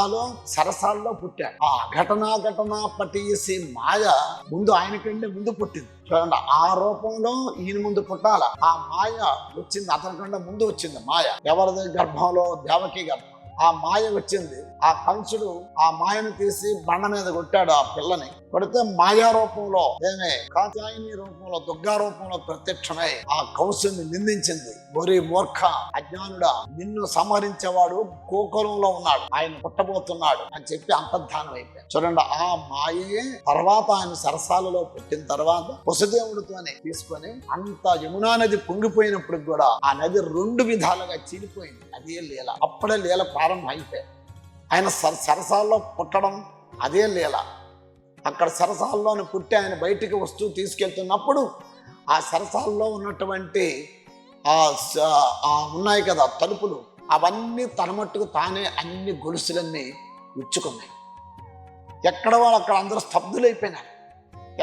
లంకాలో సరసాల్లో పుట్టాడు. ఆ ఘటన పటీసి మాయ ముందు ఆయనకంటే ముందు పుట్టింది. చూడండి, ఆ రూపంలో ఈయన ముందు పుట్టాల. ఆ మాయ వచ్చింది, అతని కంటే ముందు వచ్చింది మాయ. ఎవరిది గర్భంలో? దేవకి గర్భం. ఆ మాయ వచ్చింది. ఆ కంసుడు ఆ మాయను తీసి బండ మీద కొట్టాడు ఆ పిల్లని. కొడితే మాయా రూపంలో కాత్యాయని రూపంలో దుర్గా రూపంలో ప్రత్యక్షమై ఆ కంసుని నిందించింది. ఒరి మూర్ఖ అజ్ఞానుడా, నిన్ను సంహరించేవాడు గోకులంలో ఉన్నాడు, ఆయన పుట్టబోతున్నాడు అని చెప్పి అంతర్ధానం అయిపోయాడు. చూడండి, ఆ మాయే తర్వాత ఆయన సరసాలలో పుట్టిన తర్వాత వసుదేవుడితోనే తీసుకొని అంత యమునా నది పొంగిపోయినప్పుడు కూడా ఆ నది 2 విధాలుగా చీలిపోయింది. అదే లీల. అప్పుడే లీల ప్రారంభం అయిపోయాయి. ఆయన సరసాల్లో పుట్టడం అదే లీల. అక్కడ సరసాల్లోని పుట్టి ఆయన బయటికి వస్తూ తీసుకెళ్తున్నప్పుడు ఆ సరసాల్లో ఉన్నటువంటి ఉన్నాయి కదా తలుపులు, అవన్నీ తన మట్టుకు తానే అన్ని గొలుసులన్నీ ఉచ్చుకున్నాయి. ఎక్కడ వాళ్ళు అక్కడ అందరూ స్తబ్దులైపోయినారు.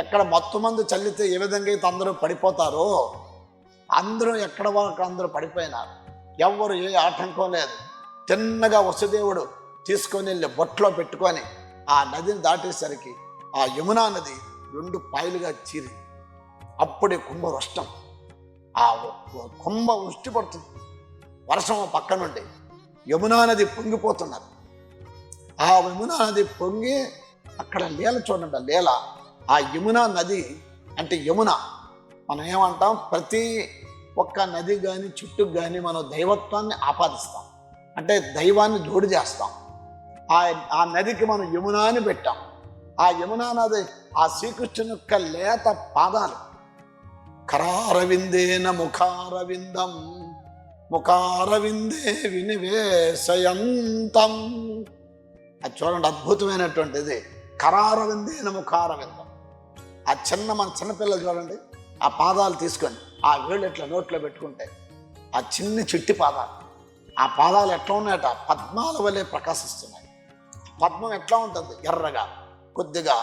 ఎక్కడ మత్తు మందు చల్లితే ఏ విధంగా అయితే అందరూ పడిపోతారో అందరూ ఎక్కడ వాళ్ళకి అందరూ పడిపోయినారు. ఎవ్వరు ఏ ఆటంకం లేదు. తిన్నగా వసుదేవుడు తీసుకొని వెళ్ళి బొట్లో పెట్టుకొని ఆ నదిని దాటేసరికి ఆ యమునా నది 2 పాయలుగా చీరింది. అప్పుడే కుంభవృష్టం. ఆ కుంభ వృష్టి పడుతుంది, వర్షం పక్క నుండి యమునా నది పొంగిపోతున్నారు. ఆ యమునా నది పొంగి అక్కడ లీల చూడండి. లీల ఆ యమునా నది అంటే యమున మనం ఏమంటాం, ప్రతి ఒక్క నది కానీ చుట్టూ కానీ మనం దైవత్వాన్ని ఆపాదిస్తాం, అంటే దైవాన్ని జోడు చేస్తాం. ఆ నదికి మనం యమునా అని పెట్టాం. ఆ యమునా నది ఆ శ్రీకృష్ణుని యొక్క లేత పాదాలు. కరారవిందేన ముఖారవిందం ముఖారవిందే వినివేశయంతం. అది చూడండి, అద్భుతమైనటువంటిది. కరారవిందేన ముఖారవిందం. ఆ మన చిన్నపిల్లలు చూడండి, ఆ పాదాలు తీసుకొని ఆ వేళ్ళు ఇట్లా నోట్లో పెట్టుకుంటే ఆ చిట్టి పాదాలు, ఆ పాదాలు ఎట్లా ఉన్నాయట, పద్మాల వలె ప్రకాశిస్తున్నాయి. పద్మం ఎట్లా ఉంటుంది? ఎర్రగా, కొద్దిగా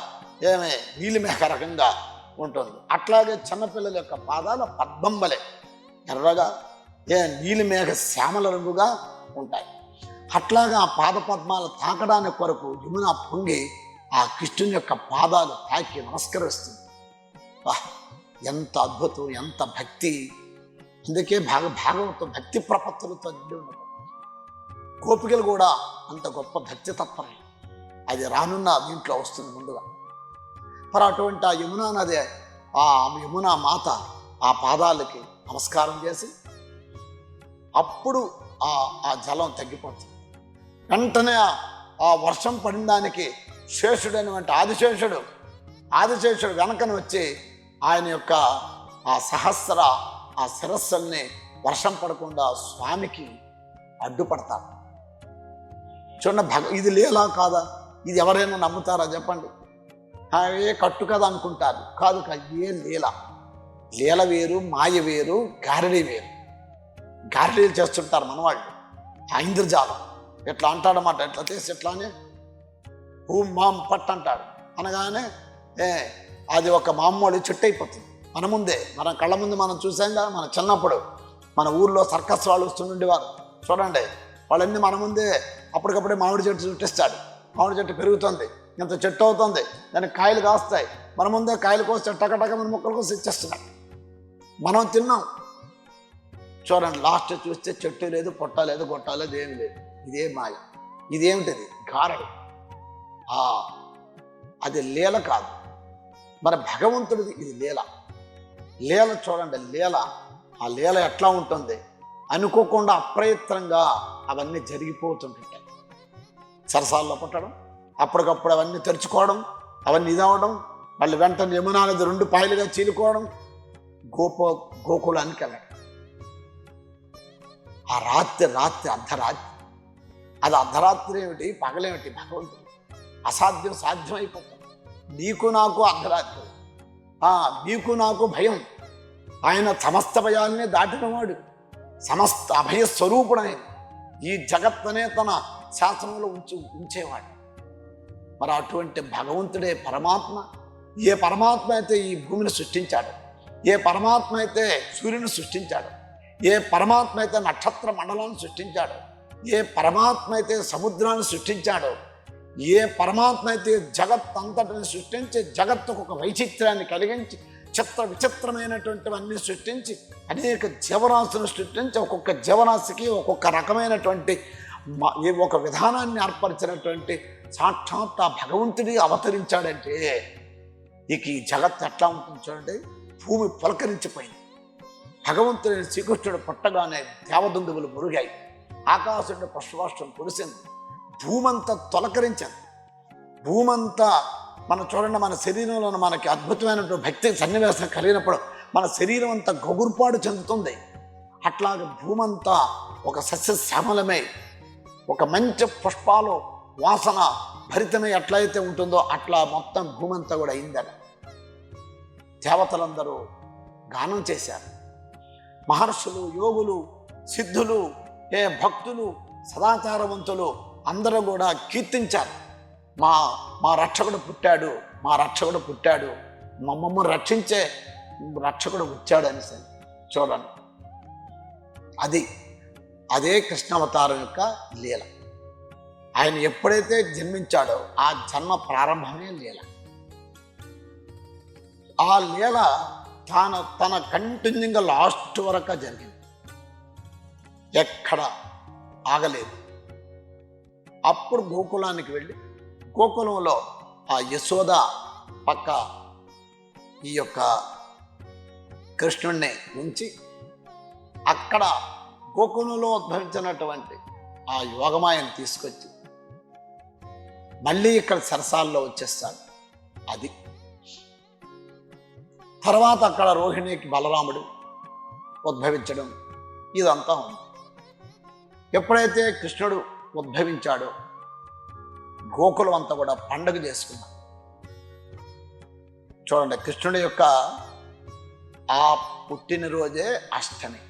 నీలిమేఘ రకంగా ఉంటుంది. అట్లాగే చిన్నపిల్లల యొక్క పాదాలు పద్మం వలె ఎర్రగా నీలిమేఘ శ్యామల రంగుగా ఉంటాయి. అట్లాగా ఆ పాద పద్మాలు తాకడానికి కొరకు యమున పొంగి ఆ కృష్ణుని యొక్క పాదాలు తాకి నమస్కరిస్తుంది. ఎంత అద్భుతం, ఎంత భక్తి! అందుకే భాగవతం భక్తి ప్రపత్తులతో నిండి ఉన్నది. గోపికలు కూడా అంత గొప్ప భక్తి తత్వం. అది రానున్న దీంట్లో వస్తుంది ముందుగా. మరి అటువంటి ఆ యమునా నది, ఆ యమునా మాత ఆ పాదాలకి నమస్కారం చేసి అప్పుడు ఆ జలం తగ్గిపోతుంది. వెంటనే ఆ వర్షం పడిన దానికి శేషుడు అనేటువంటి ఆదిశేషుడు వెనకను వచ్చి ఆయన యొక్క ఆ శిరస్సుల్ని వర్షం పడకుండా స్వామికి అడ్డుపడతారు. చూడండి, ఇది లీలా కాదా? ఇది ఎవరైనా నమ్ముతారా చెప్పండి? ఏ కట్టు కదా అనుకుంటారు. కాదు, ఏ లీల. లీల వేరు, మాయ వేరు, గారడీ వేరు. గారడీలు చేస్తుంటారు మనవాళ్ళు. ఆ ఇంద్రజాలం ఎట్లా అంటాడన్నమాట, ఎట్లా తీసి ఎట్లానే మాం పట్టు అంటాడు. అనగానే అది ఒక మామూలు చుట్టు అయిపోతుంది మన కళ్ళ ముందు మనం చూసాంగా. మన చిన్నప్పుడు మన ఊర్లో సర్కస్ వాళ్ళు వస్తుండేవారు. చూడండి, వాళ్ళన్నీ మన ముందే అప్పటికప్పుడే మామిడి చెట్టు చుట్టిస్తాడు. మామిడి చెట్టు పెరుగుతుంది, ఇంత చెట్టు అవుతుంది, దానికి కాయలు కాస్తాయి. మన ముందే కాయలు కోస్తే టకటక మన మొక్కలు కోసి ఇచ్చేస్తున్నాడు. మనం తిన్నాం. చూడండి, లాస్ట్ చూస్తే చెట్టు లేదు, పొట్ట లేదు, గొట్ట లేదు, ఏమి లేదు. ఇదే మాయ. ఇదేమిటిది? గారడి. అది లీల కాదు, మరి భగవంతుడిది ఇది లీల. లీల చూడండి, లీల. ఆ లీల ఎట్లా ఉంటుంది? అనుకోకుండా అప్రయత్నంగా అవన్నీ జరిగిపోతుంటాయి. సరసాల్లో పుట్టడం, అప్పటికప్పుడు అవన్నీ తెరుచుకోవడం, అవన్నీ ఇదవడం, మళ్ళీ వెంటనే యమునా నది 2 పాయలుగా చీలుకోవడం, గోకులానికి వెళ్ళడం. ఆ రాత్రి అర్ధరాత్రి. అది అర్ధరాత్రి ఏమిటి, పగలేమిటి? భగవంతుడు అసాధ్యం సాధ్యం అయిపోతుంది. నీకు నాకు అర్ధరాత్రి, నీకు నాకు భయం. ఆయన సమస్త భయాల్ని దాటినవాడు, సమస్త అభయ స్వరూపుడు ఆయన. ఈ జగత్తనే తన శాసనంలో ఉంచేవాడు. మరి అటువంటి భగవంతుడే పరమాత్మ. ఏ పరమాత్మ అయితే ఈ భూమిని సృష్టించాడు, ఏ పరమాత్మ అయితే సూర్యుని సృష్టించాడు, ఏ పరమాత్మ అయితే నక్షత్ర మండలాన్ని సృష్టించాడు, ఏ పరమాత్మ అయితే సముద్రాన్ని సృష్టించాడో, ఏ పరమాత్మ అయితే జగత్ అంతటిని సృష్టించి జగత్తుకు ఒక వైచిత్ర్యాన్ని కలిగించి చిత్ర విచిత్రమైనటువంటివన్నీ సృష్టించి అనేక జీవరాశులను సృష్టించి ఒక్కొక్క జీవరాశికి ఒక్కొక్క రకమైనటువంటి ఒక విధానాన్ని ఏర్పరిచినటువంటి సాక్షాత్ ఆ భగవంతుడి అవతరించాడంటే ఇక ఈ జగత్ ఎట్లా ఉంటుంది చూడండి. భూమి పులకరించిపోయింది. భగవంతుని శ్రీకృష్ణుడు పుట్టగానే దేవదుందువులు మురిగాయి. ఆకాశంలో పుష్పవాష్టం కురిసింది. భూమంతా తొలకరించింది. భూమంతా మనం చూడండి, మన శరీరంలో మనకి అద్భుతమైనటువంటి భక్తి సన్నివేశం కలిగినప్పుడు మన శరీరం అంతా గగుర్పాటు చెందుతుంది. అట్లాగే భూమంతా ఒక సస్యశ్యామలమై ఒక మంచి పుష్పాలు వాసన భరితమై ఎట్లయితే ఉంటుందో అట్లా మొత్తం భూమంతా కూడా అయిందట. దేవతలందరూ గానం చేశారు. మహర్షులు, యోగులు, సిద్ధులు, భక్తులు, సదాచారవంతులు అందరూ కూడా కీర్తించారు. మా రక్షకుడు పుట్టాడు, మా రక్షకుడు పుట్టాడు, మమ్మల్ని రక్షించే రక్షకుడు వచ్చాడు అని చూడండి. అదే కృష్ణావతారం యొక్క లీల. ఆయన ఎప్పుడైతే జన్మించాడో ఆ జన్మ ప్రారంభమే లీల. ఆ లీల తన కంటిన్యూగా లాస్ట్ వరకు జరిగింది, ఎక్కడ ఆగలేదు. అప్పుడు గోకులానికి వెళ్ళి గోకులంలో ఆ యశోద పక్క ఈ యొక్క కృష్ణుణ్ణి ఉంచి అక్కడ గోకులంలో ఉద్భవించినటువంటి ఆ యోగమాయను తీసుకొచ్చి మళ్ళీ ఇక్కడ సరసాల్లో వచ్చేస్తాడు. అది తర్వాత అక్కడ రోహిణికి బలరాముడు ఉద్భవించడం ఇదంతా ఉంది. ఎప్పుడైతే కృష్ణుడు ఉద్భవించాడో గోకులం అంతా కూడా పండుగ చేసుకున్నాం. చూడండి, కృష్ణుడి యొక్క ఆ పుట్టినరోజే అష్టమి.